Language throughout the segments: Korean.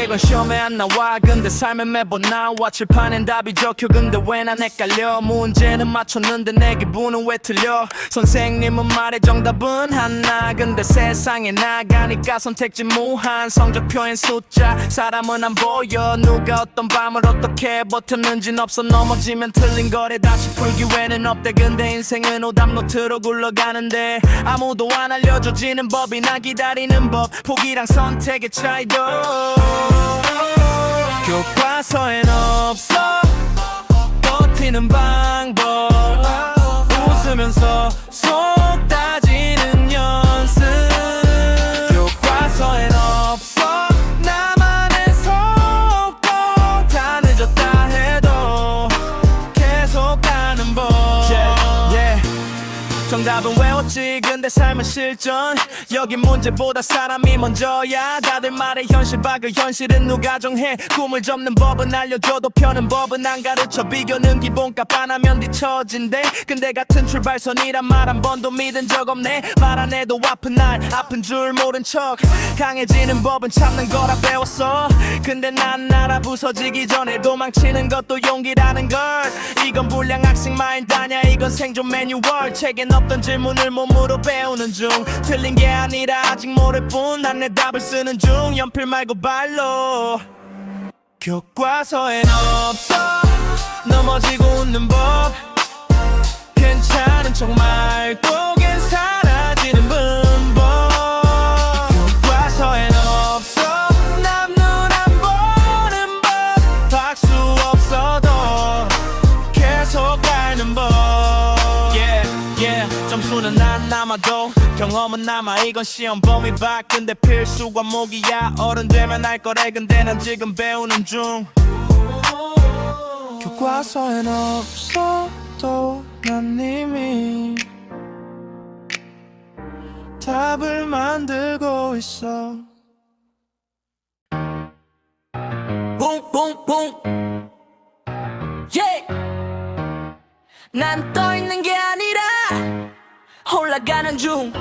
이건 시험에 안 나와 근데 삶에 매번 나와 칠판엔 답이 적혀 근데 왜 난 헷갈려 문제는 맞췄는데 내 기분은 왜 틀려 선생님은 말해 정답은 하나 근데 세상에 나가니까 선택지 무한 성적표엔 숫자 사람은 안 보여 누가 어떤 밤을 어떻게 버텼는진 없어 넘어지면 틀린 거래 다시 풀 기회는 없대 근데 인생은 오답노트로 굴러가는데 아무도 안 알려줘 지는 법이나 기다리는 법 포기랑 선택의 차이도 교과서엔 없어 버티는 방법 웃으면서 속 다지는 연습 교과서엔 없어 나만의 속도 다 늦었다 해도 계속 가는 법 정답은 외웠지 근데 삶은 실전 여긴 문제보다 사람이 먼저야 다들 말해 현실 박을 현실은 누가 정해 꿈을 접는 법은 알려줘도 펴는 법은 안 가르쳐 비교는 기본값 안 하면 뒤처진대 근데 같은 출발선이란 말 한 번도 믿은 적 없네 말 안 해도 아픈 날 아픈 줄 모른 척 강해지는 법은 참는 거라 배웠어 근데 난 나라 부서지기 전에 도망치는 것도 용기라는 걸 이건 불량 학생 마인드 아냐 이건 생존 매뉴얼 책엔 없던 질문을 몸으로 배우는 중 틀린 게 아니라 아직 모를 뿐 난 내 답을 쓰는 중 연필 말고 발로 교과서엔 없어 넘어지고 웃는 법 괜찮은 척 말고 걘 사라지는 방법 교과서엔 없어 남 눈 안 보는 법 박수 없어도 계속 가는 법 점수는 안 남아도 경험은 남아 이건 시험 범위 밖 근데 필수 과목이야 어른 되면 알 거래 근데 난 지금 배우는 중 교과서엔 없어도 난 이미 답을 만들고 있어 붕붕붕 yeah. 난 떠있는 게 아니라 올라가는 중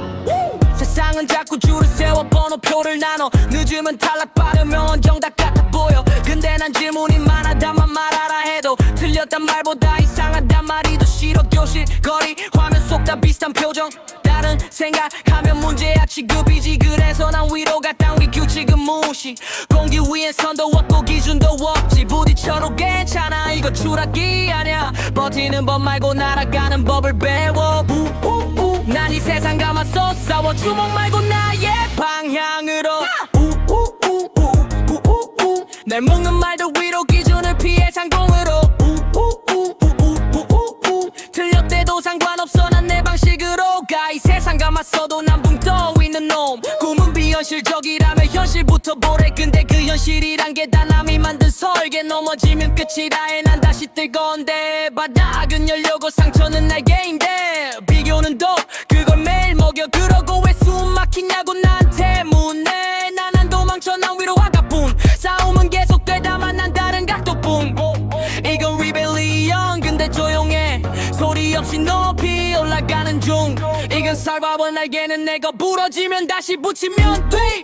세상은 자꾸 줄을 세워 번호표를 나눠 늦으면 탈락 빠르면 정답 같아 보여 근데 난 질문이 많아다만 말하라 해도 틀렸단 말보다 이상하단 말이 더 싫어 교실 거리 화면 속 다 비슷한 표정 다른 생각하면 문제야 취급이지 그래서 난 위로가 당기 규칙은 무시 공기 위엔 선도 없고 기준도 없지 부딪혀도 괜찮아 이거 추락이 아냐 버티는 법 말고 날아가는 법을 배워 난 이 세상과 맞서 싸워 주먹 말고 나의 방향으로 날 묶는 말도 위로 기준을 피해 상공으로 틀렸대도 상관없어 난 내 방식으로 가 이 세상과 맞서도 난 붕 떠있는 놈 꿈은 비현실적이라면 현실부터 보래 근데 그 현실이란 게 다 남이 만든 설계 넘어지면 끝이라 해 난 다시 뜰 건데 바닥은 열려고 상처는 날개인데 비교는 더 그걸 매일 먹여 그러고 왜 숨 막히냐고 나한테 묻네 난 안 도망쳐 난 위로 아가뿐 싸움은 계속되다만 난 다른 각도뿐 이건 리벨리언 근데 조용해 소리 없이 높이 올라가는 중 이건 살바버 날개는 내가 부러지면 다시 붙이면 돼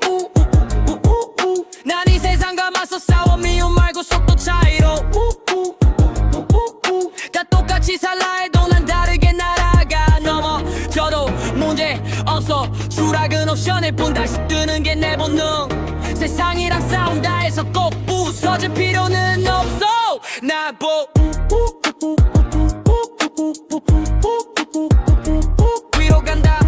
난 이 세상과 맞서 싸워 미움 말고 속도 차이로 다 똑같이 살라 해도 난 다르게 날아가 넘어져도 문제 없어 추락은 옵션일 뿐 다시 뜨는 게 내 본능 세상이랑 싸운다 해서 꼭 부서질 필요는 없어 나보 위로 간다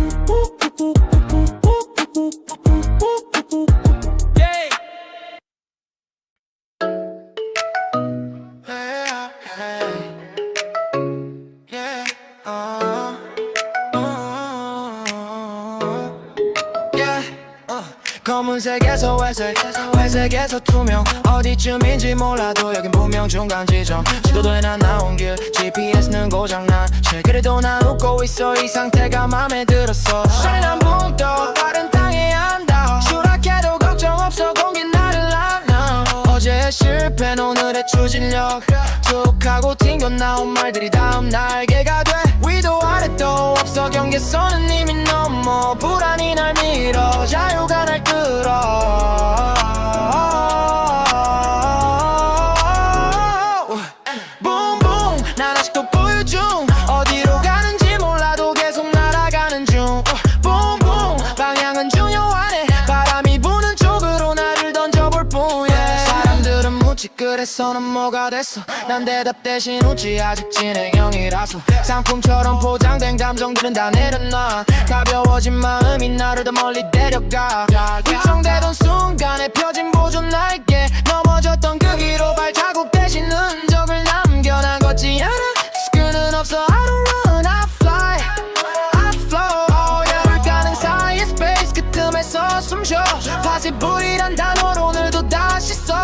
검은색에서 회색에서 투명 어디쯤인지 몰라도 여긴 분명 중간 지점 지도도에 난 나온 길 GPS는 고장난 실그래도 난 웃고 있어 이 상태가 맘에 들었어 시간이 붕 떠 다른 땅에 안다 추락해도 걱정 없어 공기 나를 안아 어제의 실패는 오늘의 추진력 툭 하고 튕겨 나온 말들이 다음 날개가 돼 위도 아래도 없어 경계선은 이미 넘어 불안이 날 밀어 자유가 날 끌어 난 아직도 보유 중 어디로 가는지 몰라도 계속 날아가는 중 붕붕 방향은 중요하네 바람이 부는 쪽으로 나를 던져볼 뿐 사람들은 묻지 그래서 넌 뭐가 됐어 난 대답 대신 웃지 아직 진행형이라서 상품처럼 포장된 감정들은 다 내려놔 가벼워진 마음이 나를 더 멀리 데려가 걱정되던 순간에 펴진 보조 날개 넘어졌던 그 위로 발자국 대신 흔적을 남겨 난 걷지 않아 스크는 없어 I don't run I fly I flow 열을 가는 사이에 space 그 틈에서 숨쉬어 possible이란 단어를 오늘도 다시 써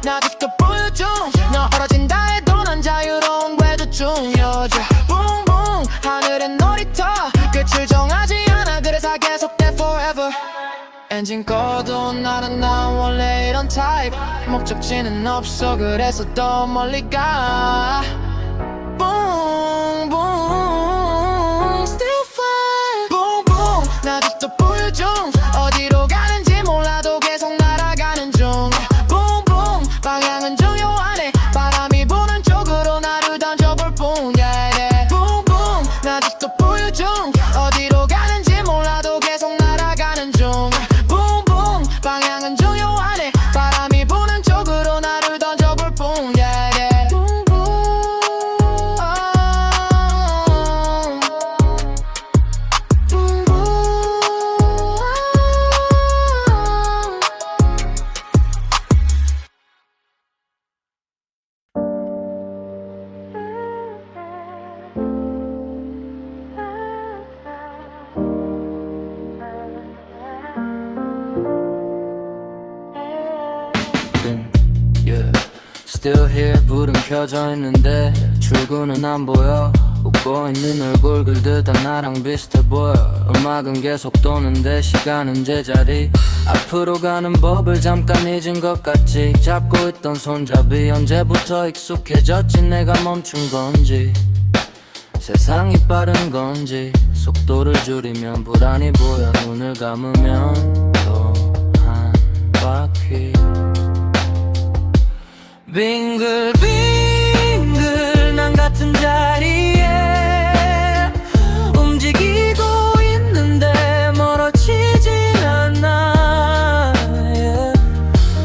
나 아직도 보유 중너 떨어진다 해도 난 자유로운 궤도 중 여자 붕붕 하늘엔 놀이터 끝을 정하지 않아 그래서 계속돼 forever 엔진 꺼도 나는 난 원래 이런 타입 목적지는 없어 그래서 더 멀리 가 붕붕 still fly 붕붕 나 아직도 보유 중 어디로 가는지 몰라도 계속 날아가는 중 방향은 중요하네 바람이 부는 쪽으로 나를 던져볼 뿐 yeah. 붕붕 나 아직도 보유 중 어디로 가는지 몰라도 계속 날아가는 중 붕붕 방향은 중요하네 바람이 부는 쪽으로 나를 던져볼 뿐 yeah. 붕붕 Still here 불은 켜져 있는데 출구는 안 보여 웃고 있는 얼굴 글들 다 나랑 비슷해 보여 음악은 계속 도는데 시간은 제자리 앞으로 가는 법을 잠깐 잊은 것 같지 잡고 있던 손잡이 언제부터 익숙해졌지 내가 멈춘 건지 세상이 빠른 건지 속도를 줄이면 불안이 보여 눈을 감으면 또 한 바퀴 빙글빙글 난 같은 자리에 움직이고 있는데 멀어지진 않아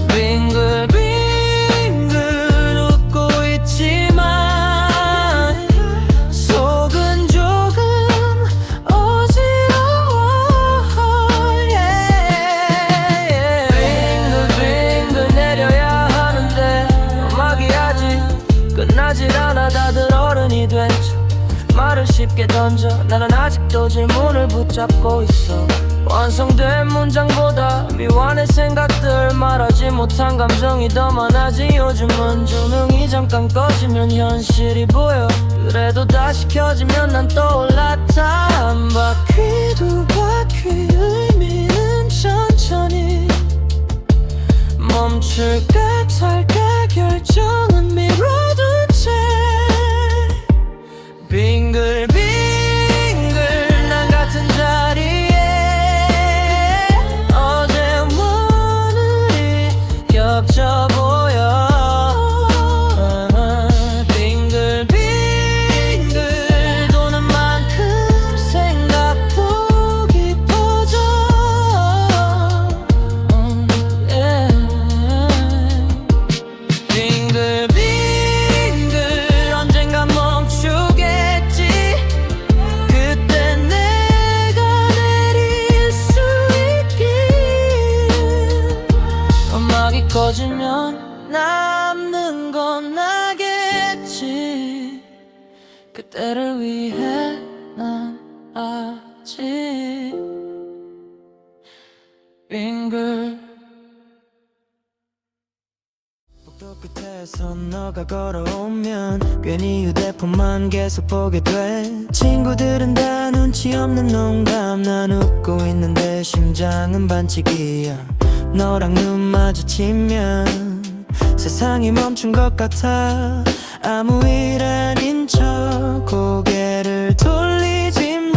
빙글빙글 웃고 있지만 속은 조금 어지러워 빙글빙글 내려야 하는데 음악이 아직 끝나질 않아 다들 어른이 됐죠 말을 쉽게 던져 나는 아직도 질문을 붙잡고 있어 완성된 문장보다 미완의 생각들 말하지 못한 감정이 더 많아지 요즘은 조명이 잠깐 꺼지면 현실이 보여 그래도 다시 켜지면 난 떠올라 한 바퀴 두 바퀴 의미는 천천히 멈출까 살까 결정은 미뤄둔 채 빙글빙글 난 같은 자리에 어제와 오늘이 겹쳐 보여 빙글빙글 도는 만큼 생각도 깊어져 빙글빙글 언젠가 멈추겠지 그때 내가 내릴 수 있길 음악이 꺼지면 남는 건 나겠지 그때를 위해 난 아직 빙글 복도 끝에서 너가 걸어오면 괜히 휴대폰만 계속 보게 돼 친구들은 다 눈치 없는 농담 난 웃고 있는데 심장은 반칙이야 너랑 눈 마주치면 세상이 멈춘 것 같아 아무 일 아닌 척 고개를 돌리지만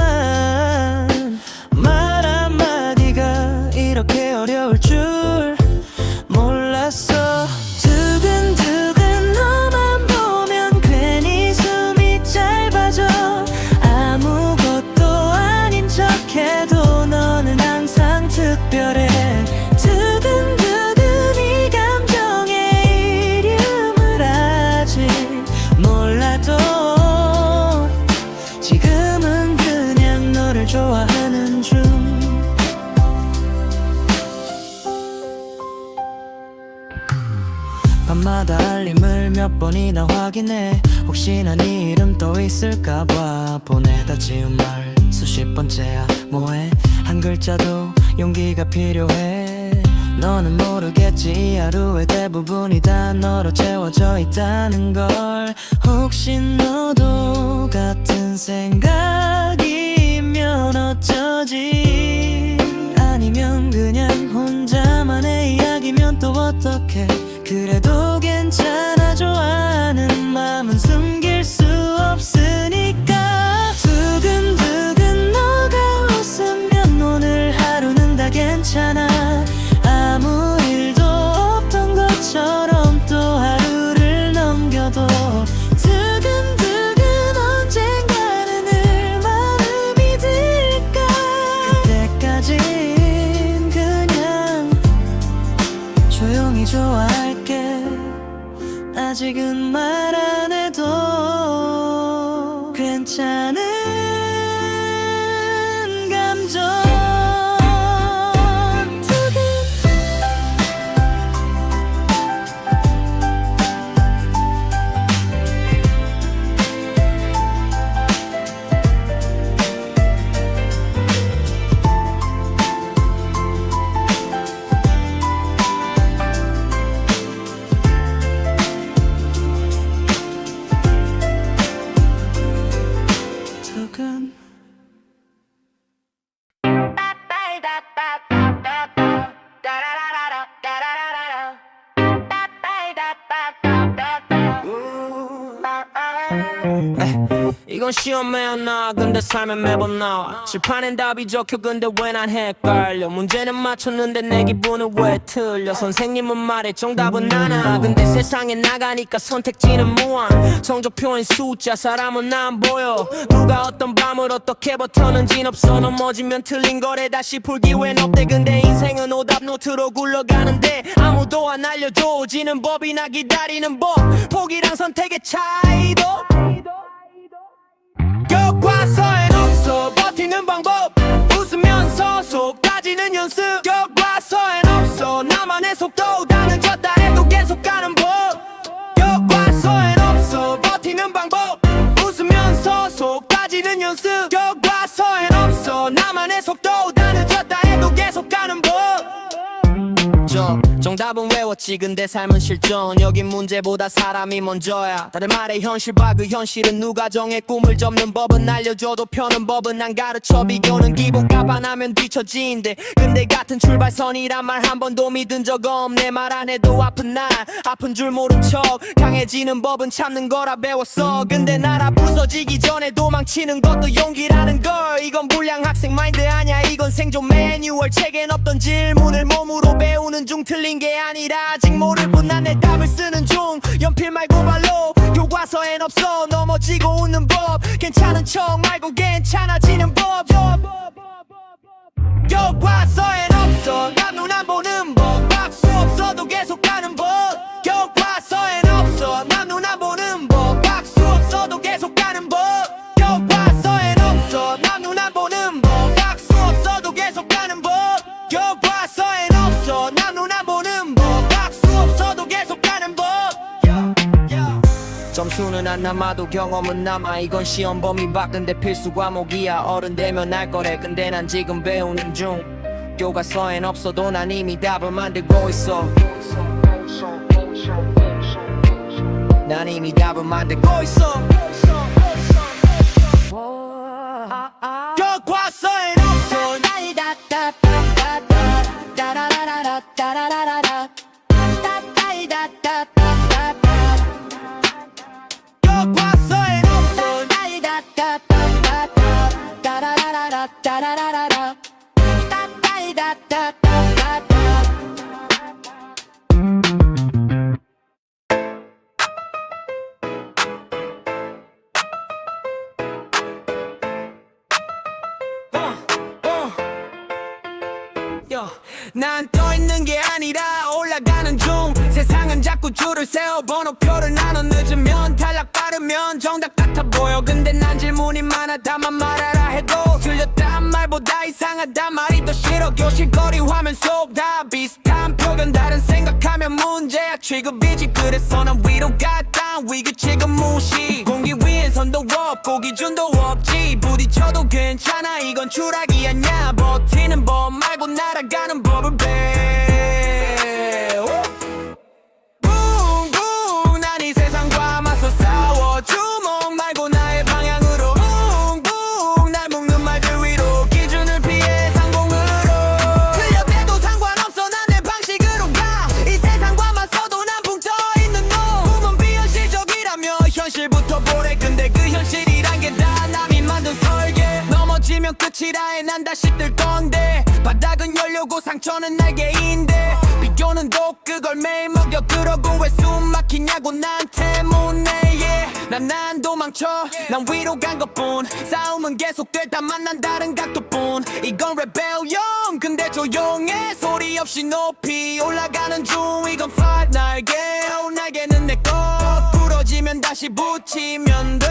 말 한마디가 이렇게 어려울 줄 몰랐어. 두근두근 너만 보면 괜히 숨이 짧아져. 아무것도 아닌 척해도 너는 항상 특별해. 두근두근 이 감정의 이름을 아직 몰라도 지금은 그냥 너를 좋아하는 중. 밤마다 알림을 몇 번이나 확인해. 혹시나 네 이름 또 있을까봐. 보내다 지운 말 수십 번째야. 뭐해? 한 글자도 용기가 필요해. 너는 모르겠지 이 하루의 대부분이 다 너로 채워져 있다는 걸. 혹시 너도 같은 생각이면 어쩌지? 아니면 그냥 혼자만의 이야기면 또 어떡해? 그래도 괜찮아. 좋아하는 마음은 숨길 수 없으니까. 두근두근 너가 웃으면 오늘 하루는 다 괜찮아. 아무 일도 없던 것처럼 또 하루를 넘겨도 두근두근 언젠가는 늘 마음이 들까. 그때까진 그냥 조용히 좋아할게. 아직은 말 안 해도 괜찮은 감정. 두근 이건 시험에야 나 근데 삶에 매번 나와. 칠판엔 답이 적혀 근데 왜 난 헷갈려. 문제는 맞췄는데 내 기분은 왜 틀려. 선생님은 말해 정답은 하나. 근데 세상에 나가니까 선택지는 무한. 성적표엔 숫자 사람은 안 보여. 누가 어떤 밤을 어떻게 버텼는진 없어. 넘어지면 틀린 거래 다시 풀 기회는 없대. 근데 인생은 오답 노트로 굴러가는데 아무도 안 알려줘. 지는 법이나 기다리는 법. 포기랑 선택의 차이도 교과서엔 없어. 버티는 방법. 웃으면서 속까지는 연습. 교과서엔 없어. 나만의 속도. 다 늦었다 해도 계속 가는 법. 교과서엔 없어. 버티는 방법. 웃으면서 속까지는 연습. 교과서엔 없어. 나만의 속도. 다 늦었다 해도 계속 가는 법. 정답은 외웠지 근데 삶은 실전. 여긴 문제보다 사람이 먼저야. 다들 말해 현실과 그 현실은 누가 정해. 꿈을 접는 법은 알려줘도 펴는 법은 안 가르쳐. 비교는 기본값 안 하면 뒤처진대. 근데 같은 출발선이란 말 한 번도 믿은 적 없네. 말 안 해도 아픈 날 아픈 줄 모른 척. 강해지는 법은 참는 거라 배웠어. 근데 나라 부서지기 전에 도망치는 것도 용기라는 걸. 이건 불량 학생 마인드 아냐. 이건 생존 매뉴얼. 책엔 없던 질문을 몸으로 배우는 중. 틀린 게 아니라 아직 모를 뿐 난 내 답을 쓰는 중. 연필 말고 발로. 교과서엔 없어. 넘어지고 웃는 법. 괜찮은 척 말고 괜찮아지는 법. 교과서엔 없어. 남 눈 안 보는 법. 박수 없어도 계속 가는 법. 교과서엔 없어. 남 눈 안 보는 법. 박수 없어도 계속 가는 법. 교과서엔 없어. 남 눈 안 보는 법. 박수 없어도 계속 가는 법. 교과서엔 없어. 남 눈 안 보는 법. 박수 없어도 계속 가는 법. 점수는 안 남아도 경험은 남아. 이건 시험 범위 밖인데 필수 과목이야. 어른 되면 알 거래 근데 난 지금 배우는 중. 교과서엔 없어도 난 이미 답을 만들고 있어. 난 이미 답을 만들고 있어. 교과서엔 없어. 교과서엔 없어. 난 떠있는 게 아니라 올라가는 중 세상은 자꾸 줄을 세워 번호표를 나눠 늦으면 탈락 빠르면 정답 같아 보여 근데 난 질문이 많아 다만 말하라 해도 틀렸단 말보다 이상하단 말이 더 싫어 교실거리 화면 속 다 비슷한 표현 다른 생각하면 문제야 취급이지 그래서 난 위로가 딴 위기 지금 무시 공기 위엔 선도 없고 기준도 없지 부딪혀도 괜찮아 이건 추락이 아니야 버티는 법 말고 날아가는 법을 배워 붕붕 난 이 세상과 맞서 싸워 주먹 말고 나의 방향으로 붕붕 날 묶는 말들 위로 기준을 피해 상공으로 틀렸대도 상관없어 난 내 방식으로 가 이 세상과 맞서도 난 붕 떠있는 놈 꿈은 비현실적이라며 현실부터 보래 근데 그 현실이란 게 다 남이 만든 설계 넘어지면 끝이라 해 난 다시 뜰 건데 바닥은 열려고 상처는 날개인데 비교는 독 그걸 매일 먹여 그러고 왜 숨 막히냐고 나한테 묻네 yeah. 난 도망쳐 난 위로 간 것뿐 싸움은 계속될 다만 난 다른 각도뿐 이건 rebellion 근데 조용해 소리 없이 높이 올라가는 중 이건 flight 날개 날개는 내 것 부러지면 다시 붙이면 돼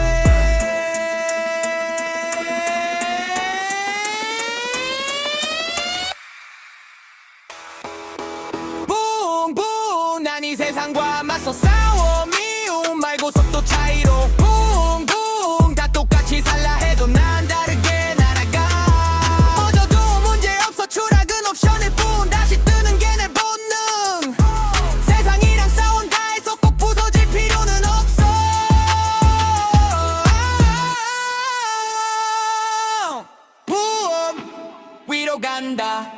붕붕 난 이 세상과 맞서 싸워 미움 말고 속도 차이로 붕붕 다 똑같이 살라 해도 난 다르게 날아가 어져도 문제없어 추락은 옵션일 뿐 다시 뜨는 게 내 본능 세상이랑 싸운다 해서 꼭 부서질 필요는 없어 부엄 위로 간다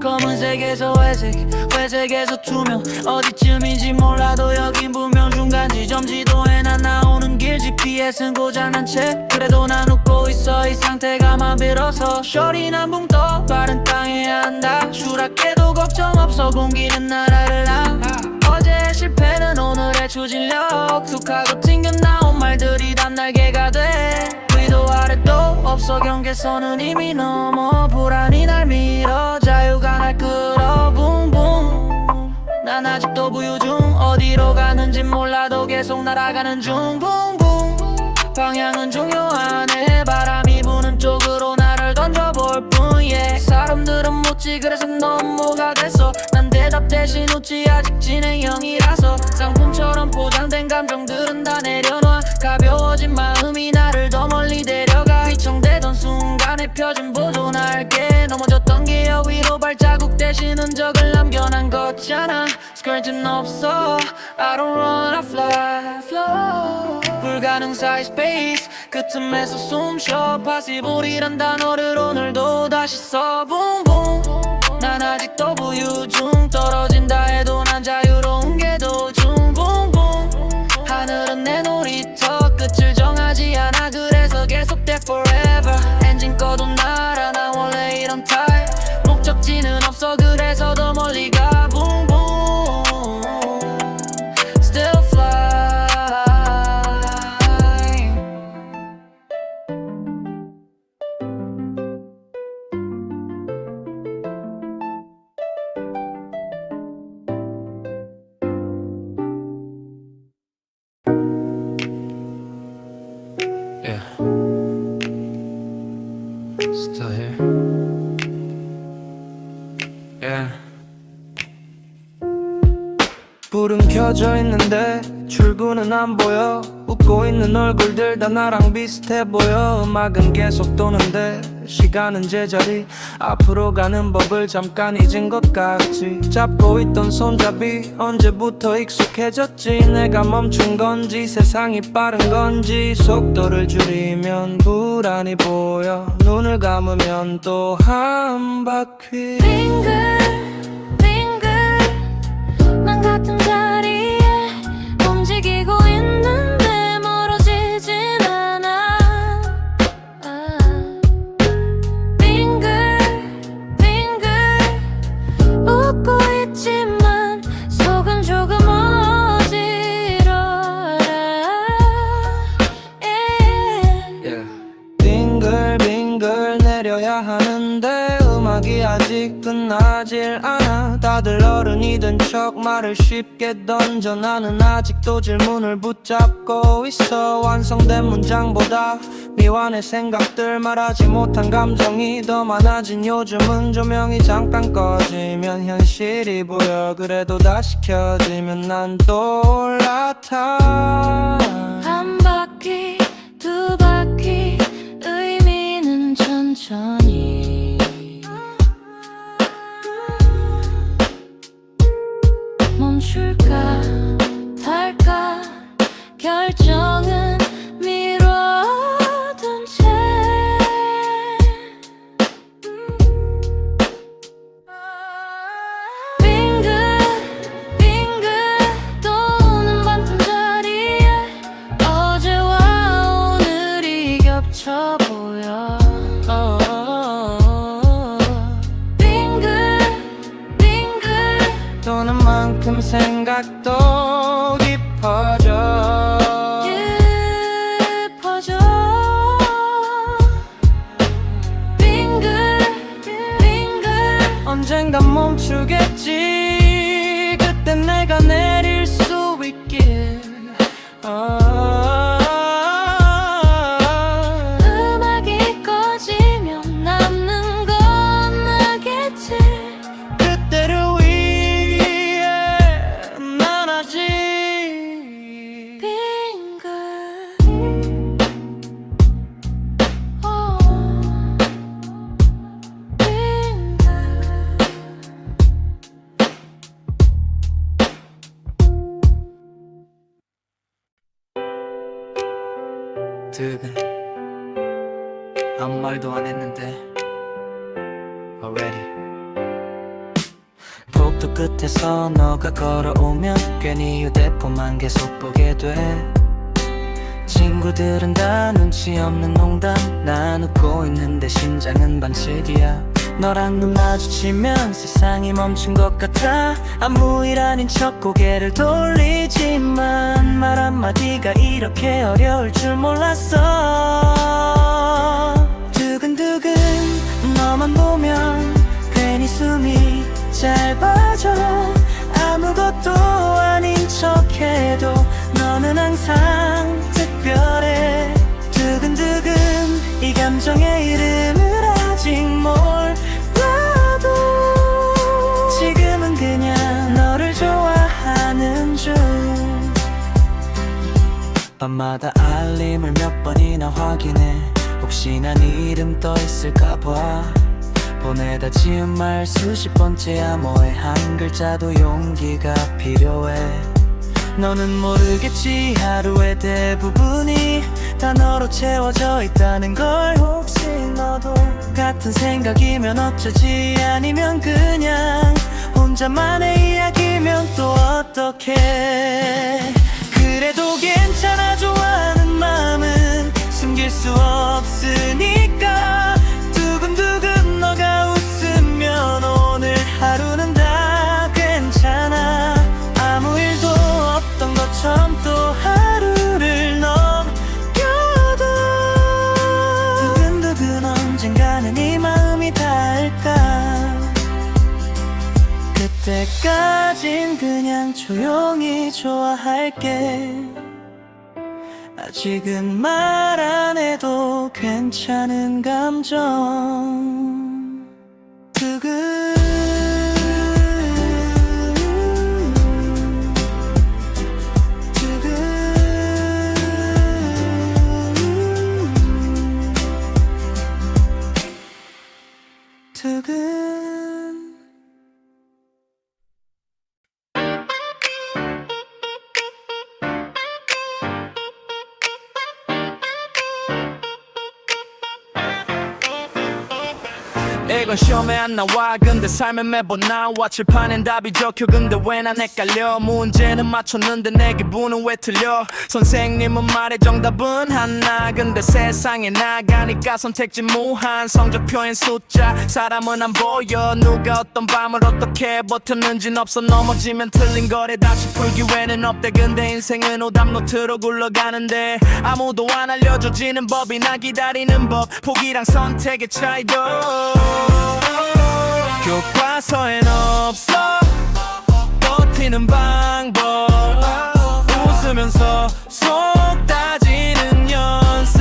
검은색에서 회색 회색에서 투명 어디쯤인지 몰라도 여긴 분명 중간 지점 지도에 난 나오는 길 GPS는 고장난 채 그래도 난 웃고 있어 이 상태가 맘 빌어서 쇼리 난 붕 떠 다른 땅에야 한다 추락해도 걱정 없어 공기는 나라를 나 어제의 실패는 오늘의 추진력 툭하고 튕겨나온 말들이 다 날개가 돼 위도 아래도 없어 경계선은 이미 넘어 불안이 날 밀어 자유가 날 끌어 붕붕 난 아직도 부유 중 어디로 가는지 몰라도 계속 날아가는 중 붕붕 방향은 중요하네 바람이 부는 쪽으로 나를 던져볼 뿐 yeah. 사람들은 묻지 그래서 넘어가 됐어 난 대답 대신 웃지 아직 진행형이라서 상품처럼 포장된 감정들은 다 내려놔 가벼워진 마음이 나를 더 멀리 데려가 휘청대던 순간에 펴진 보조 날개 넘어졌던 기억 위로 발자국 대신 흔적을 남겨 난 걷잖아 스크래치는 없어 I don't run I fly flow 불가능 사이 스페이스 그 틈에서 숨쉬어 파시블이란 단어를 오늘도 다시 써 붕붕 난 아직도 부유 중 떨어진다 해도 난 자유로운 게 도중 붕붕 하늘은 내 놀이터 끝을 정하지 않아 그래서 계속돼 forever 엔진 꺼도 날아 나 원래 이런 타입 목적지는 없어 그래서 더 멀리 가 붕붕 Still fly Yeah. Still here. Yeah. 불은 켜져 있는데 출구는 안 보여 웃고 있는 얼굴들 다 나랑 비슷해 보여 음악은 계속 도는데 시간은 제자리 앞으로 가는 법을 잠깐 잊은 것 같지 잡고 있던 손잡이 언제부터 익숙해졌지 내가 멈춘 건지 세상이 빠른 건지 속도를 줄이면 불안이 보여 눈을 감으면 또 한 바퀴 빙글빙글 난 같은 자리에 움직이고 있는데 멀어지진 않아 빙글빙글 웃고 있지만 아니던 척 말을 쉽게 던져 나는 아직도 질문을 붙잡고 있어 완성된 문장보다 미완의 생각들 말하지 못한 감정이 더 많아진 요즘은 조명이 잠깐 꺼지면 현실이 보여 그래도 다시 켜지면 난 또 올라타 한 바퀴 두 바퀴 의미는 천천히 멈출까 탈까 결정은 미뤄둔 채 빙글빙글 도는 반틈 자리에 어제와 오늘이 겹쳐 보여 빙글빙글 도는 만큼 생각도 깊어져 깊어져 빙글빙글 언젠간 멈추겠지 그때 내가 내릴 수 있길 음악이 꺼지면 남는 건 나겠지 그때를 위해 난 아직 빙글 득은 아무 말도 안 했는데 already 복도 끝에서 너가 걸어오면 괜히 휴대폰만 계속 보게 돼 친구들은 다 눈치 없는 농담 난 웃고 있는데 심장은 반칙이야 너랑 눈 마주치면 세상이 멈춘 것 같아 아무 일 아닌 척 고개를 돌리지만 말 한마디가 이렇게 어려울 줄 몰랐어 두근두근 너만 보면 괜히 숨이 짧아져 아무것도 아닌 척해도 너는 항상 특별해 두근두근 이 감정의 이름을 아직 몰라도 지금은 그냥 너를 좋아하는 중 밤마다 알림을 몇 번이나 확인해 혹시나 네 이름 떠있을까 봐 보내다 지은 말 수십 번째야 뭐해 한 글자도 용기가 필요해 너는 모르겠지 하루의 대부분이 단어로 채워져 있다는 걸 혹시 너도 같은 생각이면 어쩌지 아니면 그냥 혼자만의 이야기면 또 어떡해 그래도 괜찮아 좋아하는 마음은 숨길 수 없으니까 두근두근 너가 웃으면 오늘 하루는 다 괜찮아 아무 일도 없던 것처럼 또 하루를 넘겨도 두근두근 언젠가는 이 마음이 닿을까 그때까진 그냥 조용히 좋아할게 아직은 말 안 해도 괜찮은 감정 두근 두근 이건 시험에 안 나와 근데 삶에 매번 나와 칠판엔 답이 적혀 근데 왜 난 헷갈려 문제는 맞췄는데 내 기분은 왜 틀려 선생님은 말해 정답은 하나 근데 세상에 나가니까 선택지 무한 성적표엔 숫자 사람은 안 보여 누가 어떤 밤을 어떻게 버텼는진 없어 넘어지면 틀린 거래 다시 풀 기회는 없대 근데 인생은 오답 노트로 굴러가는데 아무도 안 알려줘지는 법이 나 기다리는 법 포기랑 선택의 차이도 교과서엔 없어 버티는 방법 웃으면서 속 다지는 연습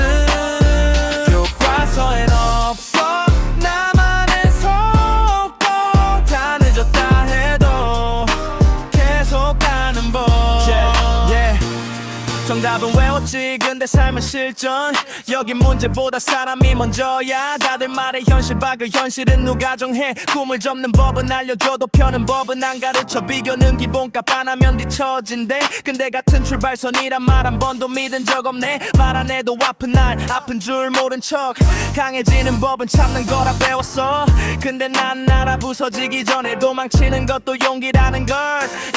교과서엔 없어 나만의 속도 다 늦었다 해도 계속 가는 법 정답은 외웠지 근데 삶은 실전 여긴 문제보다 사람이 먼저야 다들 말해 현실 봐 그 현실은 누가 정해 꿈을 접는 법은 알려줘도 펴는 법은 안 가르쳐 비교는 기본값 안 하면 뒤처진대 근데 같은 출발선이란 말 한 번도 믿은 적 없네 말 안 해도 아픈 날 아픈 줄 모른 척 강해지는 법은 참는 거라 배웠어 근데 난 알아 부서지기 전에 도망치는 것도 용기라는 걸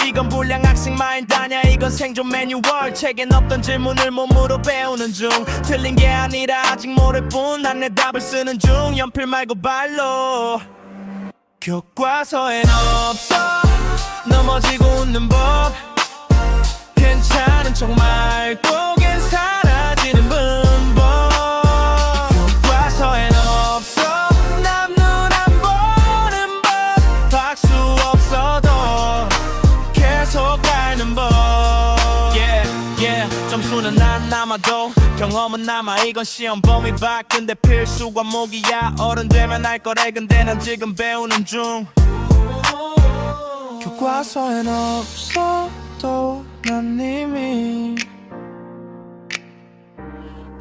이건 불량 학생 마인드 아냐 이건 생존 매뉴얼 책엔 없던 질문을 몸으로 배우는 중 틀린 게 아니라 아직 모를 뿐 난 내 답을 쓰는 중 연필 말고 발로 교과서엔 없어 넘어지고 웃는 법 괜찮은 척 말고 걘 사라지는 방법 교과서엔 없어 남 눈 안 보는 법 박수 없어도 계속 가는 법 점수는 안 남아도 경험은 남아 이건 시험 범위 밖 근데 필수 과목이야 어른 되면 알 거래 근데 난 지금 배우는 중 교과서엔 없어도 난 이미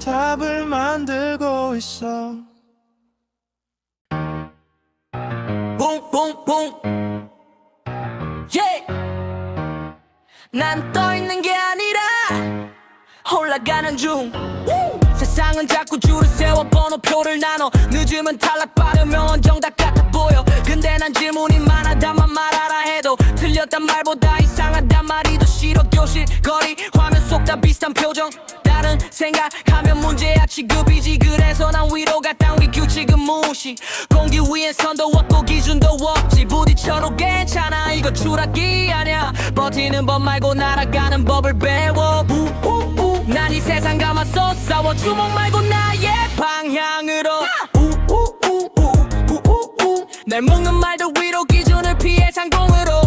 답을 만들고 있어 뿡뿡뿡 yeah. 난 떠있는 게 아니라 올라가는 중 세상은 자꾸 줄을 세워 번호표를 나눠 늦으면 탈락 빠르면 정답 같아 보여 근데 난 질문이 많아 다만 말하라 해도 틀렸단 말보다 이상하단 말이 더 싫어 교실 거리 화면 속 다 비슷한 표정 다른 생각하면 문제야 취급이지 그래서 난 위로가 땅 위 규칙은 무시 공기 위엔 선도 없고 기준도 없지 부딪혀도 괜찮아 이거 추락이 아냐 버티는 법 말고 날아가는 법을 배워 난 이 세상 감아서 싸워 주먹 말고 나의 방향으로 날 묶는 말도 위로 기준을 피해 상공으로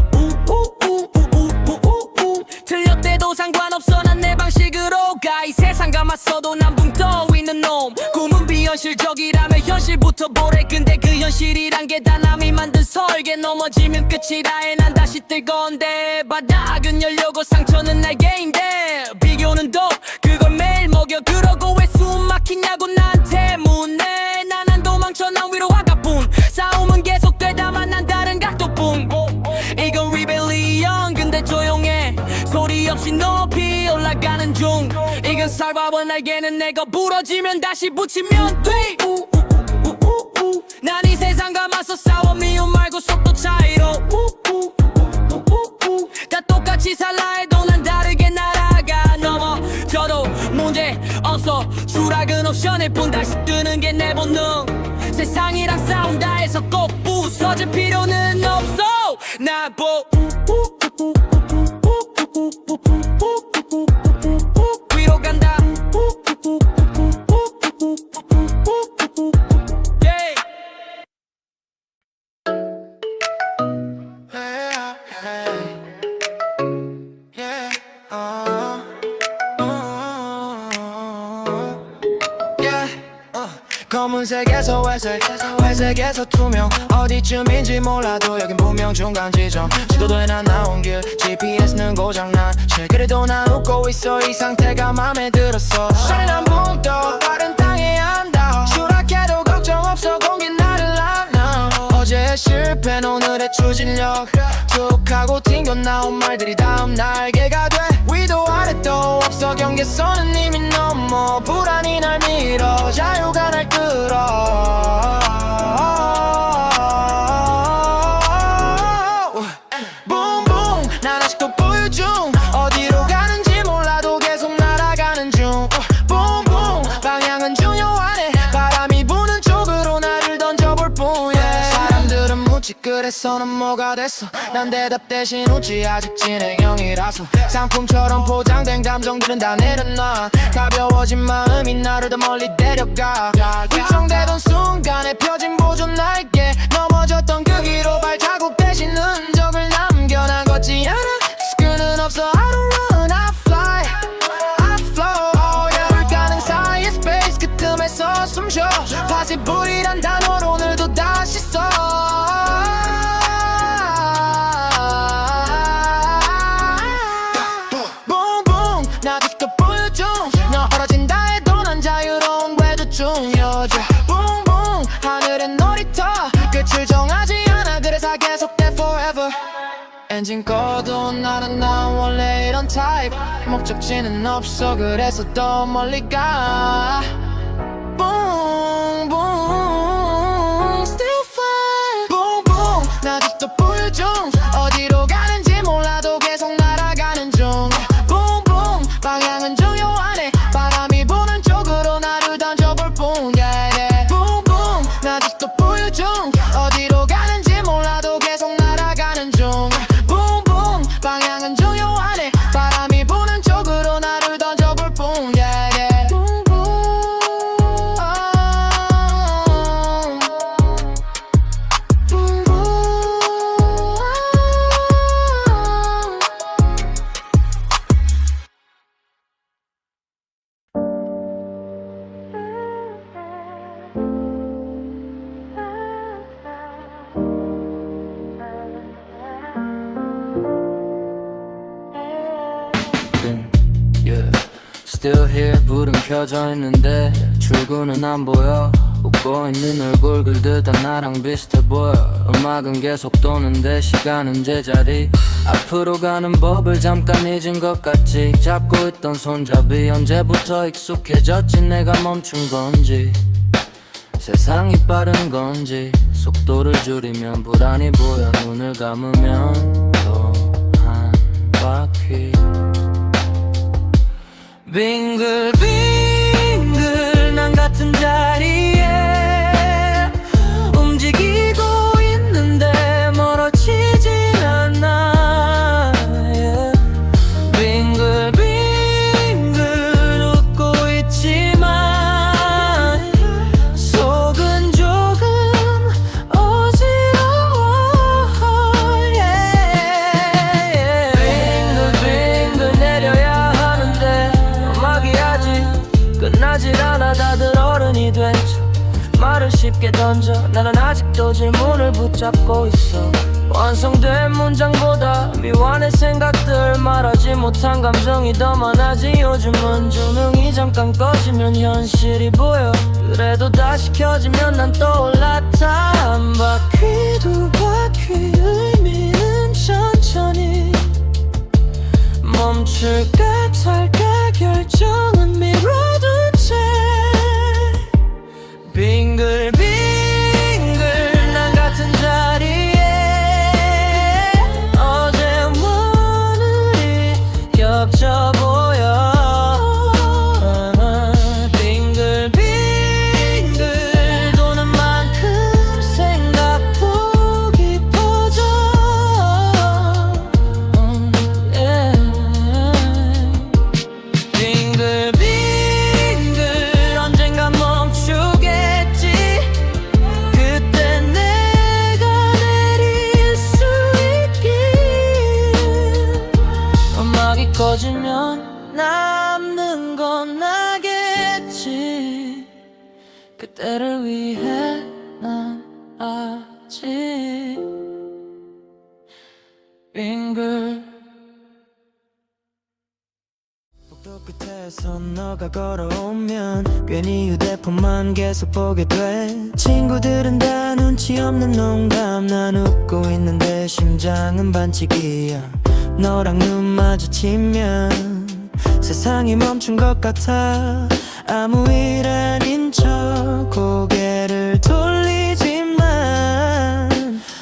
틀렸대도 상관없어 난 내 방식으로 가 이 세상 감았어도 난 붕 떠 있는 놈 꿈은 비현실적이라면 현실부터 보래 근데 그 현실이란 게 다 남이 만든 설계 넘어지면 끝이라 해 난 다시 뜰 건데 바닥은 열려고 상처는 날개인데 비교는 더 그걸 매일 먹여 그러고 왜 숨 막히냐고 나한테 묻네 난 안 도망쳐 난 위로 화가뿐 싸움은 계속되다만 난 다른 각도뿐 이건 리벨리언 근데 조용해 소리 없이 높이 올라가는 중 이건 살바원 날개는 내가 부러지면 다시 붙이면 돼 난 이 세상 감아서 싸워 미움 말고 속도 차이로 다 똑같이 살라 해도 난 다르게 날아가 넘어져도 문제 없어 추락은 옵션일 뿐 다시 뜨는 게 내 본능 세상이랑 싸운다 해서 꼭 부서질 필요는 없어 나보 위로 간다 yeah. 검은색에서 회색 회색에서 투명 어디쯤인지 몰라도 여긴 분명 중간 지점 지도도에 난 나온 길 GPS는 고장난 실 그래도 난 웃고 있어 이 상태가 맘에 들었어 잔인한 붕떠 빠른 땅에 앉아 추락해도 걱정 없어 공기 나를 안아 어제의 실패는 오늘의 추진력 툭 하고 튕겨 나온 말들이 다음 날개가 돼 위도 아래도 없어 경계선은 이미 넘어 불안이 날 밀어 자유가 날 끌어 붕붕 난 아직도 보유 중 어디로 가는지 몰라도 계속 날아가는 중 붕붕 방향은 중요하네 바람이 부는 쪽으로 나를 던져볼 뿐 사람들은 묻지 그래서 넌 뭐가 됐어 난 대답 대신 웃지 아직 진행형이라서 상품처럼 포장된 감정들은 다 내려놔 가벼워진 마음이 나를 더 멀리 데려가 걱정되던 순간에 펴진 보존 날개 넘어졌던 그 길로 발자국 대신 흔적을 남겨 난 걷지 않아 없어 I don't run I fly I flow 불 가능 사이의 space 그 틈에서 숨쉬어 파지불이란 단어로 오늘도 다시 써 Boom boom 나 아직도 보여줘 너 헐어진다 해도 난 자유로운 궤도 중 여자 Boom boom 하늘엔 놀이터 끝을 정하지 않아 그래서 계속돼 forever 엔진 꺼도 나는 난 원래 이런 타입 목적지는 없어 그래서 더 멀리 가 Boom boom Still fly Boom boom 나 아직도 보여줘 어디로 가는지 몰라도 계속 날아가는 중 Boom boom 방향은 중요하네 바람이 부는 쪽으로 나를 던져볼 뿐 yeah, yeah. Boom boom 나 아직도 보여줘 어디로 가는지 몰라도 계속 날아가는 중 Boom boom 방향은 중요하네 바람이 부는 쪽으로 나를 던져볼 뿐 yeah, yeah. Boom boom Boom boom yeah. Still here 불은 켜져 있는데 출구는 안 보여 웃고 있는 얼굴 글들 다 나랑 비슷해 보여 음악은 계속 도는데 시간은 제자리 앞으로 가는 법을 잠깐 잊은 것 같지 잡고 있던 손잡이 언제부터 익숙해졌지 내가 멈춘 건지 세상이 빠른 건지 속도를 줄이면 불안이 보여 눈을 감으면 또 한 바퀴 빙글빙글 난 같은 자리에 움직이고 있는데 멀어지진 않아 yeah. 빙글빙글 웃고 있지만 속은 조금 어지러워 yeah. 빙글빙글 내려야 하는데 음악이 아직 끝나질 않아 다들 어른이 됐죠 말을 쉽게 던져 나는 아직도 질문을 붙잡고 있어 완성된 문장보다 미완의 생각들 말하지 못한 감정이 더 많아지 요즘은 조명이 잠깐 꺼지면 현실이 보여 그래도 다시 켜지면 난 떠올랐다 한 바퀴 두 바퀴 의미는 천천히 멈출까 탈까 결정은 미뤄둔 채 빙글빙글 난 같은 자리에 어제와 오늘이 겹쳐 보여 빙글빙글 도는 만큼 생각도 깊어져 yeah. 빙글빙글 언젠가 멈추겠지 그때 내가 내릴 수 있길 음악이 꺼지면 남는 건 나겠지 그때를 위해 난 아직 빙글 복도 끝에서 너가 걸어오면 괜히 휴대폰만 계속 보게 돼 친구들은 다 눈치 없는 농담 난 웃고 있는데 심장은 반칙이야 너랑 눈 마주치면 세상이 멈춘 것 같아 아무 일 아닌 척 고개를 돌리지만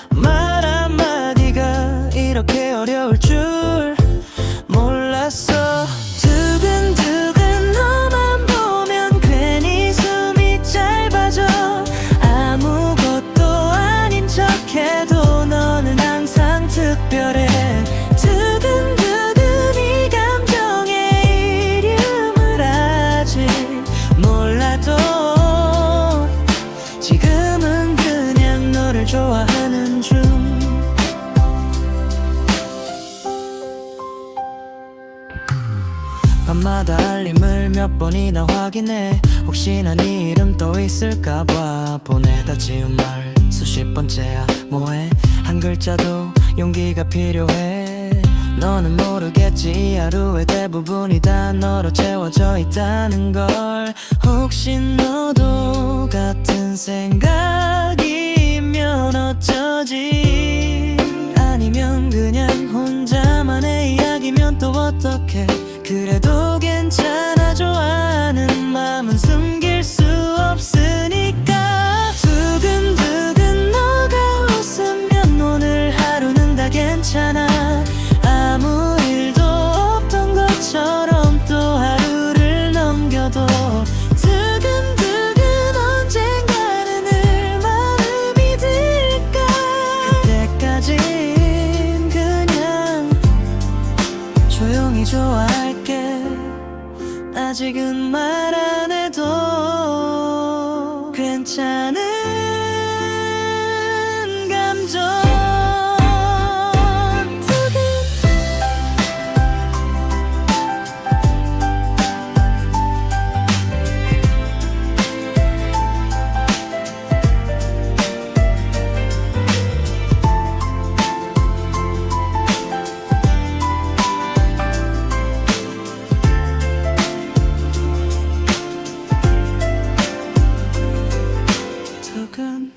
말 한마디가 이렇게 어려울 줄 몰랐어 두근두근 너만 보면 괜히 숨이 짧아져 아무것도 아닌 척해도 너는 항상 특별해 두근두근 이 감정의 이름을 아직 몰라도 밤마다 알림을 몇 번이나 확인해 혹시나 네 이름 또 있을까봐 보내다 지운 말 수십 번째야 뭐해 한 글자도 용기가 필요해 너는 모르겠지 이 하루의 대부분이 다 너로 채워져 있다는 걸 혹시 너도 같은 생각이면 어쩌지 아니면 그냥 혼자만의 이야기면 또 어떡해 그래도 괜찮아 좋아하는 마음은 숨길 수 없으니까 두근두근 너가 웃으면 오늘 하루는 다 괜찮아 아무 일도 없던 것처럼 또 하루를 넘겨도 두근두근 언젠가는 늘 마음이 들까 그때까진 그냥 조용히 좋아할게 아직은 말 안 해도 괜찮은 감정 두근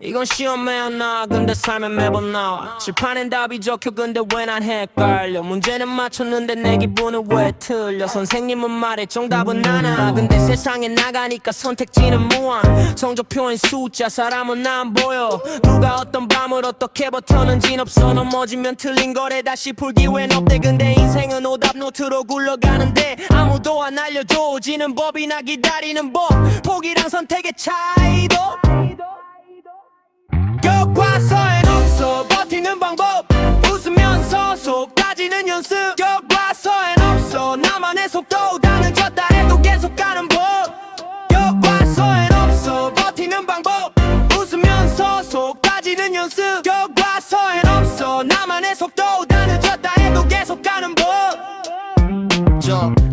이건 시험에 안 나와 근데 삶에 매번 나와 칠판엔 답이 적혀 근데 왜 난 헷갈려 문제는 맞췄는데 내 기분은 왜 틀려 선생님은 말해 정답은 하나 근데 세상에 나가니까 선택지는 무한 성적표엔 숫자 사람은 안 보여 누가 어떤 밤을 어떻게 버텼는진 없어 넘어지면 틀린 거래 다시 풀 기회는 없대 근데 인생은 오답 노트로 굴러가는데 아무도 안 알려줘 지는 법이나 기다리는 법 포기랑 선택의 차이도 교과서엔 없어 버티는 방법 웃으면서 속 다지는 연습 교과서엔 없어 나만의 속도 다 늦었다 해도 계속 가는 법 교과서엔 없어 버티는 방법 웃으면서 속 다지는 연습 교과서엔 없어 나만의 속도 다 늦었다 해도 계속 가는 법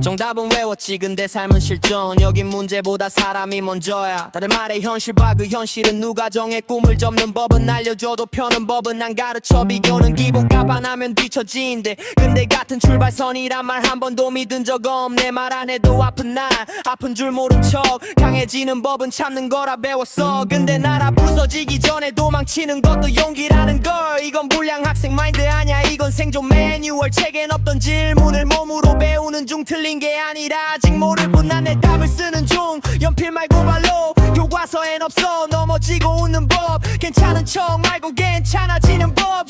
정답은 외웠지 근데 삶은 실전 여긴 문제보다 사람이 먼저야 다들 말해 현실과 그 현실은 누가 정해 꿈을 접는 법은 알려줘도 펴는 법은 안 가르쳐 비교는 기본값 안 하면 뒤처진대 근데 같은 출발선이란 말 한 번도 믿은 적 없네 말 안 해도 아픈 날 아픈 줄 모른 척 강해지는 법은 참는 거라 배웠어 근데 나라 부서지기 전에 도망치는 것도 용기라는 걸 이건 불량 학생 마인드 아냐 이건 생존 매뉴얼 책엔 없던 질문을 몸으로 배우는 중 틀린 게 아니라 아직 모를 뿐 난 내 답을 쓰는 중 연필 말고 발로 교과서엔 없어 넘어지고 웃는 법 괜찮은 척 말고 괜찮아지는 법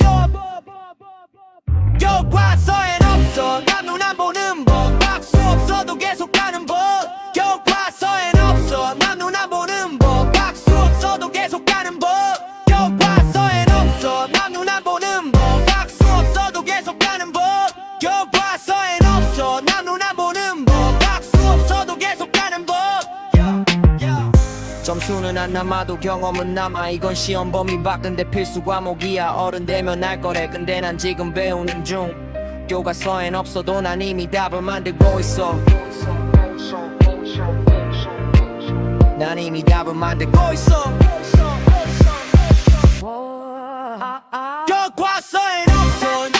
교과서엔 없어 남 눈 안 보는 법 박수 없어도 계속 가는 법 교과서엔 없어 남 눈 안 보는 법 박수 없어도 계속 가는 법 교과서엔 없어 남 눈 안 보는 법 박수 없어도 계속 가는 법 교과서엔 없어 남 눈 안 보는 법 박수 없어도 계속 가는 법 점수는 안 남아도 경험은 남아 이건 시험 범위 밖인데 필수 과목이야 어른 되면 알 거래 근데 난 지금 배우는 중 교과서엔 없어도 난 이미 답을 만들고 있어 난 이미 답을 만들고 있어 교과서엔 없어 교과서엔 없어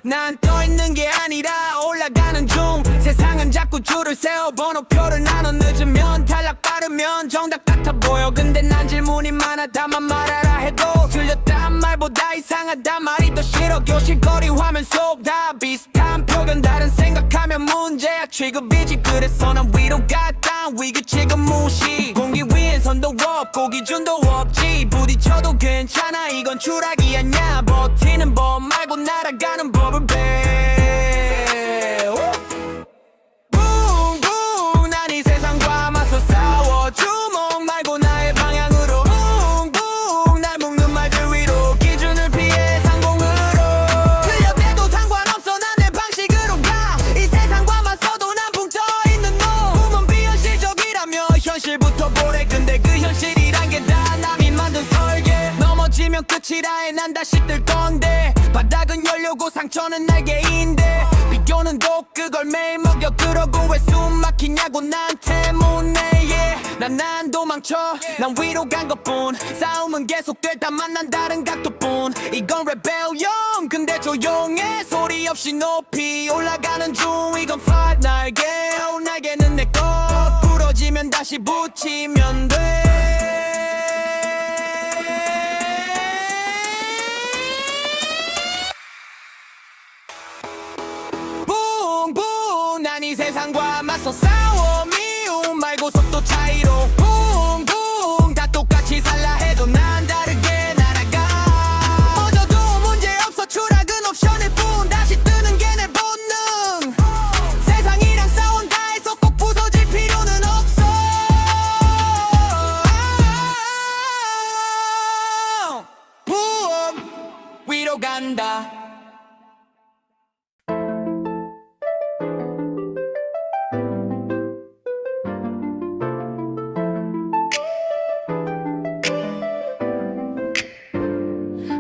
난 떠있는 게 아니라 올라가는 중 세상은 자꾸 줄을 세워 번호표를 나눠 늦으면 탈락 빠르면 정답 같아 보여 근데 난 질문이 많아 다만 말하라 해도 틀렸단 말보다 다 이상하단 말이 더 싫어 교실거리 화면 속 다 비슷한 표현 다른 생각하면 문제야 취급이지 그래서 난 위로 갔다 위기 지금 무시 공기 위엔 선도 없고 기준도 없지 부딪혀도 괜찮아 이건 추락이 아니야 버티는 법 말고 날아가는 법을 배워 붕붕 난 이 세상과 맞서 싸워 주먹 말고 나의 방향으로 붕붕 날 묶는 말들 위로 기준을 피해 상공으로 틀렸대도 상관없어 난 내 방식으로 가 이 세상과 맞서도 난 붕 떠있는 너 꿈은 비현실적이라며 현실부터 보래 근데 그 현실이란 게 다 남이 만든 설계 넘어지면 끝이라 해 난 다시 뜰 건데 바닥은 열려고 상처는 날개인데 비교는 독 그걸 매일 먹여 그러고 왜 숨 막히냐고 난 때문에 yeah. 난 도망쳐 난 위로 간 것뿐 싸움은 계속될 다만 난 다른 각도뿐 이건 rebellion 근데 조용해 소리 없이 높이 올라가는 중 이건 fly 날개 날개는 내 것 부러지면 다시 붙이면 돼 붕붕 난 이 세상과 맞서 싸워 미움 말고 속도 차이로 붕붕 다 똑같이 살라 해도 난 다르게 날아가 어져도 문제없어 추락은 옵션일 뿐 다시 뜨는 게 내 본능 세상이랑 싸운다 해서 꼭 부서질 필요는 없어 부업 위로 간다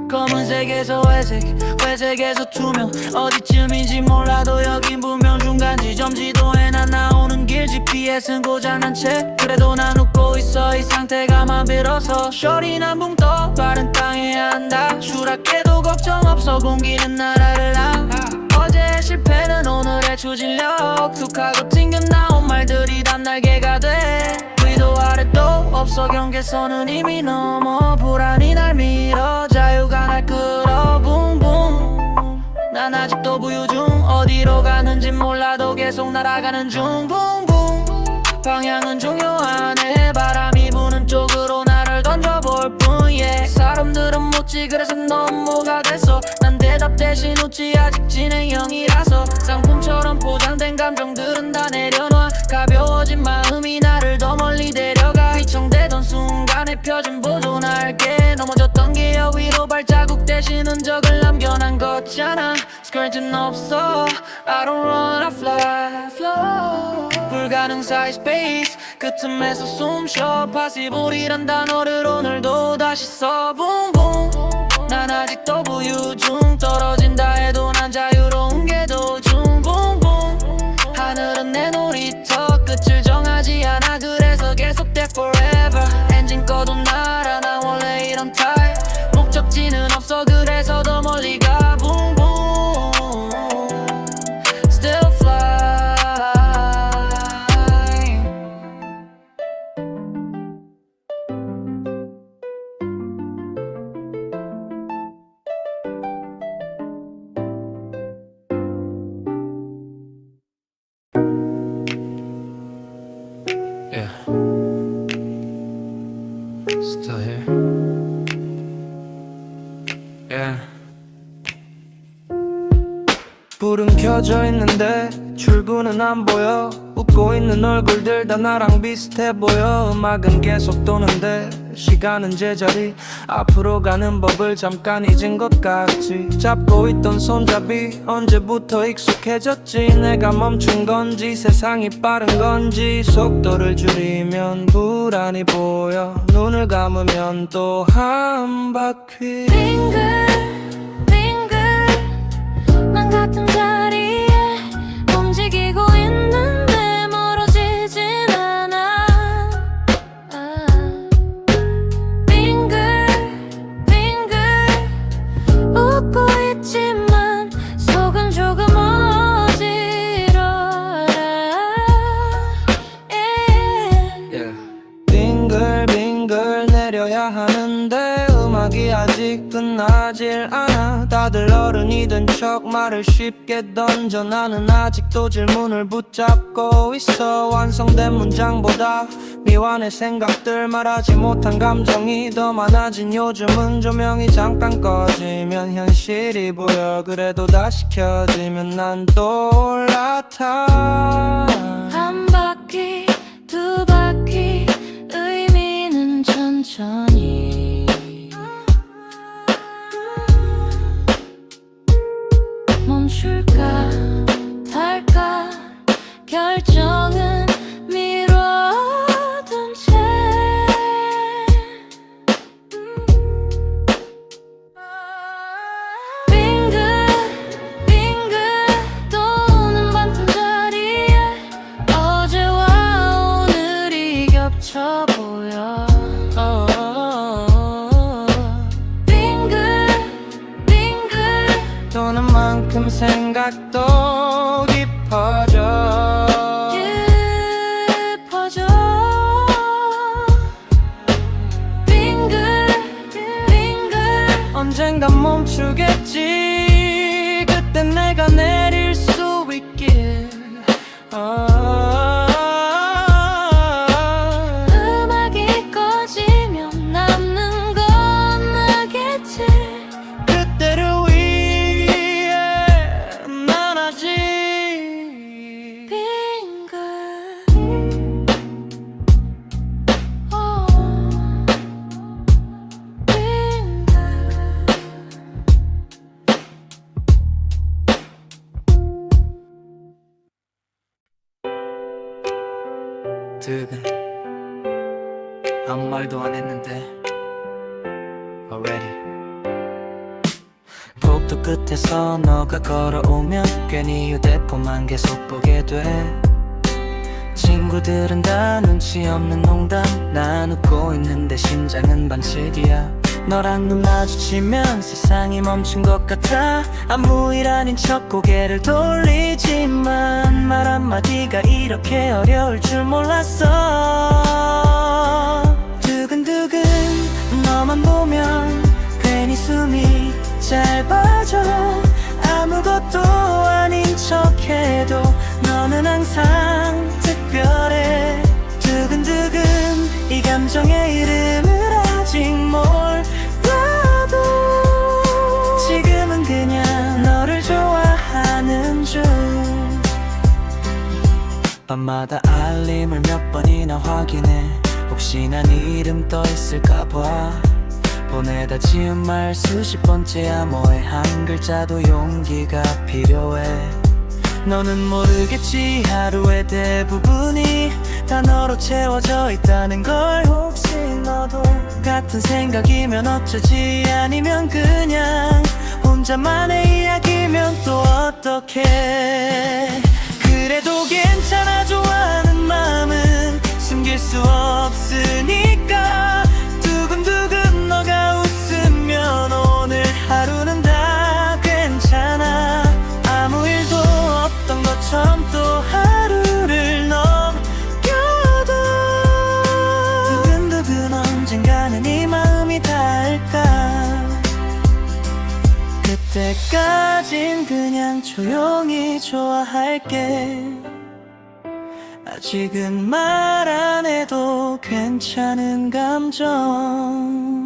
검은색에서 회색 회색에서 투명 어디쯤인지 몰라도 여긴 분명 중간 지점 지도에 난 나오는 길 GPS는 고장난 채 그래도 난 웃고 있어 이 상태가 맘 빌어서 쇼리 난 붕 떠 바른 땅에 한다 추락해도 걱정 없어 공기는 나라를 나 어제의 실패는 오늘의 추진력 툭하고 튕겨나온 말들이 단 날개가 돼 위도 아래도 없어 경계선은 이미 넘어 불안이 날 밀어 자유가 날 끌어 붕붕 난 아직도 부유 중 어디로 가는진 몰라도 계속 날아가는 중 붕붕 방향은 중요하네 바람이 부는 쪽으로 나를 던져볼 뿐 yeah. 사람들은 묻지 그래서 너무가 됐어 난 대답 대신 웃지 아직 진행형이라서 상품처럼 포장된 감정들은 다 내려놔 가벼워진 마음이 나를 더 멀리 데려가 휘청대던 순간에 펴진 보조 날개 넘어졌던 기억 위로 발자국 대신 흔적을 남겨 난 걷잖아 스크린은 없어 I don't run I fly flow 불가능 사이 스페이스 그 틈에서 숨쉬어 파시블이란 단어를 오늘도 다시 써 붕붕 난 아직도 부유 중 떨어진다 해도 난 자유로운 게 도중 붕붕 하늘은 내 놀이터 끝을 정하지 않아 그래서 계속돼 forever 엔진 꺼도 날아 나 원래 이런 타입 목적지는 없어 그래서 더 멀리 가 붕붕 Still fly Yeah. Still here. Yeah. 불은 켜져 있는데 출구는 안 보여 웃고 있는 얼굴들 다 나랑 비슷해 보여 음악은 계속 도는데 시간은 제자리 앞으로 가는 법을 잠깐 잊은 것 같지 잡고 있던 손잡이 언제부터 익숙해졌지 내가 멈춘 건지 세상이 빠른 건지 속도를 줄이면 불안이 보여 눈을 감으면 또 한 바퀴 빙글빙글 난 같은 자리에 움직이고 있는데 멀어지진 않아 빙글빙글 웃고 있지만 속은 조금 어지러워 Yeah. 빙글빙글 내려야 하는데 음악이 아직 끝나질 어른이 된 척 말을 쉽게 던져 나는 아직도 질문을 붙잡고 있어 완성된 문장보다 미완의 생각들 말하지 못한 감정이 더 많아진 요즘은 조명이 잠깐 꺼지면 현실이 보여 그래도 다시 켜지면 난 또 올라타 한 바퀴 두 바퀴 의미는 천천히 멈출까 탈까 결정은 미뤄둔 채 빙글빙글 도는 반틈 자리에 어제와 오늘이 겹쳐 보여 빙글빙글 도는 만큼 생각도 깊어져 깊어져 빙글빙글 언젠간 멈추겠지 그땐 내가 내릴 수 있길 음악이 꺼지면 남는 건 나겠지 그때를 위해 난 아직 빙글 빙글 득은 아무 말도 안 했는데 already 복도 끝에서 너가 걸어오면 괜히 휴대폰만 계속 보게 돼 친구들은 다 눈치 없는 농담 난 웃고 있는데 심장은 반칙이야 너랑 눈 마주치면 세상이 멈춘 것 같아 아무 일 아닌 척 고개를 돌리지만 말 한마디가 이렇게 어려울 줄 몰랐어 두근두근 너만 보면 괜히 숨이 짧아져 아무것도 아닌 척해도 너는 항상 특별해 두근두근 이 감정의 이름을 아직 몰라도 지금은 그냥 너를 좋아하는 중 밤마다 알림을 몇 번이나 확인해 혹시나 네 이름 떠 있을까 봐 보내다 지운 말 수십 번째야 뭐해 한 글자도 용기가 필요해 너는 모르겠지 하루의 대부분이 단어로 채워져 있다는 걸 혹시 너도 같은 생각이면 어쩌지 아니면 그냥 혼자만의 이야기면 또 어떡해 그래도 괜찮아 좋아하는 마음은 숨길 수 없으니까 두근두근 너가 웃으면 오늘 하루는 다 괜찮아 아무 일도 없던 것처럼 또 하루를 넘겨도 두근두근 언젠가는 이 마음이 닿을까 그때까진 그냥 조용히 좋아할게 아직은 말 안 해도 괜찮은 감정